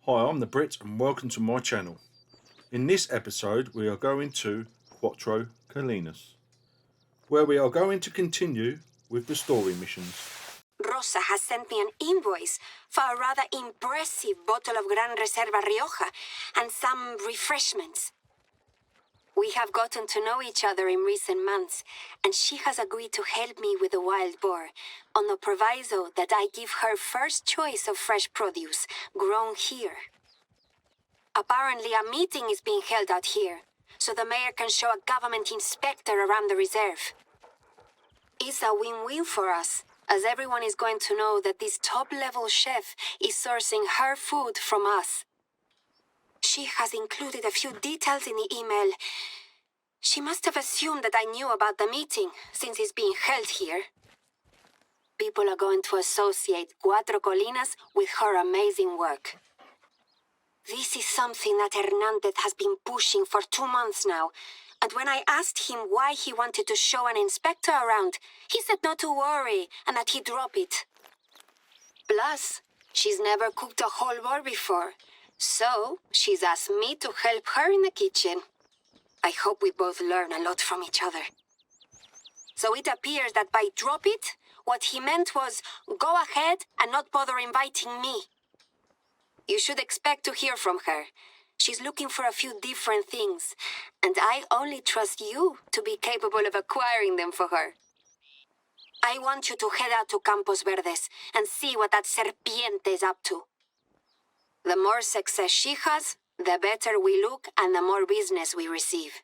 Hi, I'm the BRIT and welcome to my channel. In this episode we are going to CUATRO COLINAS, where we are going to continue with the story missions. Rosa has sent me an invoice for a rather impressive bottle of Gran Reserva Rioja and some refreshments. We have gotten to know each other in recent months, and she has agreed to help me with the wild boar, on the proviso that I give her first choice of fresh produce, grown here. Apparently a meeting is being held out here, so the mayor can show a government inspector around the reserve. It's a win-win for us, as everyone is going to know that this top-level chef is sourcing her food from us. She has included a few details in the email. She must have assumed that I knew about the meeting, since it's being held here. People are going to associate CUATRO COLINAS with her amazing work. This is something that Hernandez has been pushing for 2 months now, and when I asked him why he wanted to show an inspector around, he said not to worry and that he'd drop it. Plus, she's never cooked a whole boar before, so she's asked me to help her in the kitchen. I hope we both learn a lot from each other. So it appears that by drop it, what he meant was go ahead and not bother inviting me. You should expect to hear from her. She's looking for a few different things, and I only trust you to be capable of acquiring them for her. I want you to head out to Campos Verdes and see what that serpiente is up to. The more success she has, the better we look and the more business we receive.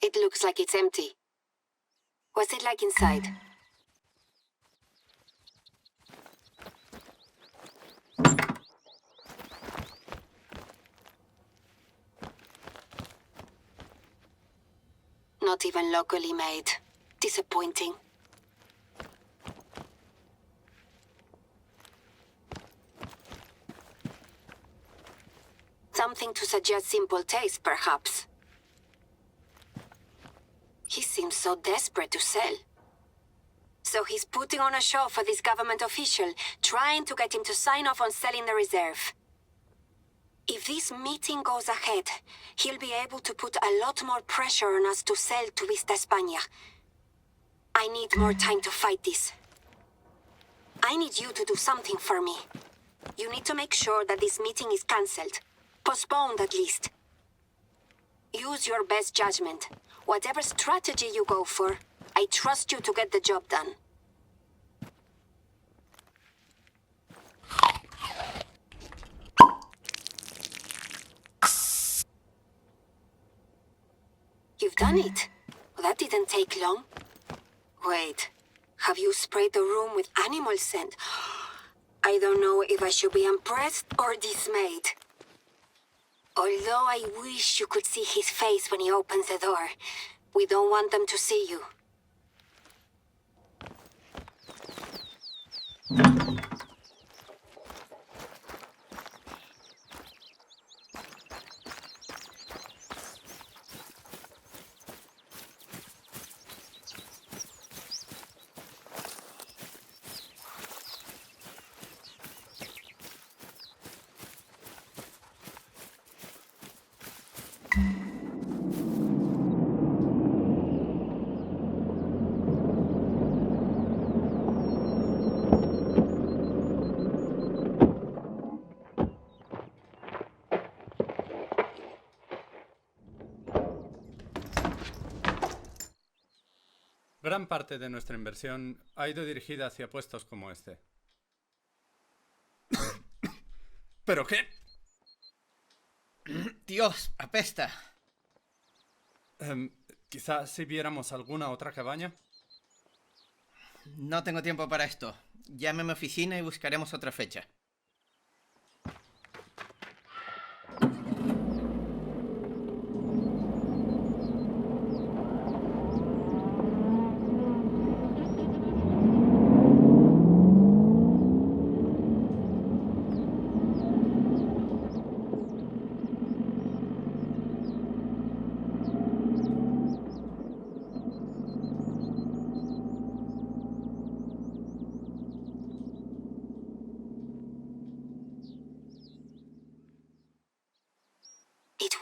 It looks like it's empty. What's it like inside? Not even locally made. Disappointing. Something to suggest simple taste, perhaps. He seems so desperate to sell. So he's putting on a show for this government official, trying to get him to sign off on selling the reserve. If this meeting goes ahead, he'll be able to put a lot more pressure on us to sell to Vista España. I need more time to fight this. I need you to do something for me. You need to make sure that this meeting is cancelled. Postponed, at least. Use your best judgment. Whatever strategy you go for, I trust you to get the job done. You've done it. That didn't take long. Wait, have you sprayed the room with animal scent? I don't know if I should be impressed or dismayed. Although I wish you could see his face when he opens the door. We don't want them to see you. Gran parte de nuestra inversión ha ido dirigida hacia puestos como este. ¿Pero qué? Dios, apesta. Quizás si viéramos alguna otra cabaña. No tengo tiempo para esto. Llame a mi oficina y buscaremos otra fecha.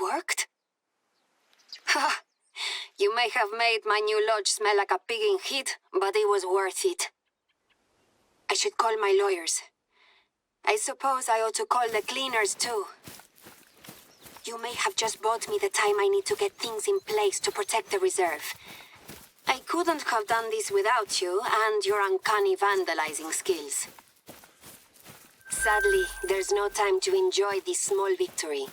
worked? You may have made my new lodge smell like a pig in heat, but it was worth it. I should call my lawyers. I suppose I ought to call the cleaners too. You may have just bought me the time I need to get things in place to protect the reserve. I couldn't have done this without you and your uncanny vandalizing skills. Sadly, there's no time to enjoy this small victory.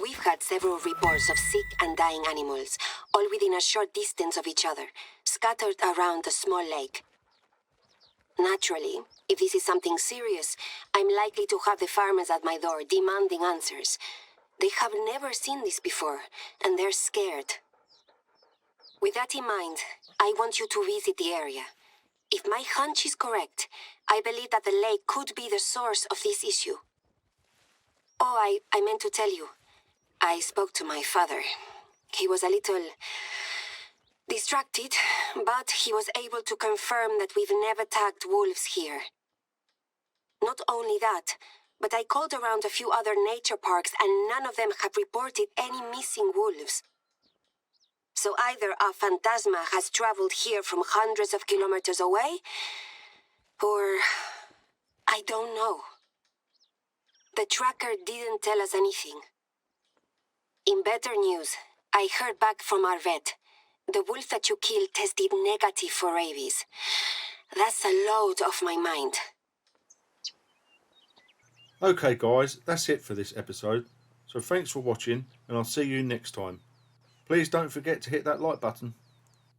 We've had several reports of sick and dying animals, all within a short distance of each other, scattered around a small lake. Naturally, if this is something serious, I'm likely to have the farmers at my door demanding answers. They have never seen this before, and they're scared. With that in mind, I want you to visit the area. If my hunch is correct, I believe that the lake could be the source of this issue. Oh, I meant to tell you. I spoke to my father. He was a little distracted, but he was able to confirm that we've never tagged wolves here. Not only that, but I called around a few other nature parks and none of them have reported any missing wolves. So either a phantasma has traveled here from hundreds of kilometers away, or I don't know. The tracker didn't tell us anything. In better news, I heard back from our vet. The wolf that you killed tested negative for rabies. That's a load off my mind. Okay guys, that's it for this episode. So thanks for watching and I'll see you next time. Please don't forget to hit that like button.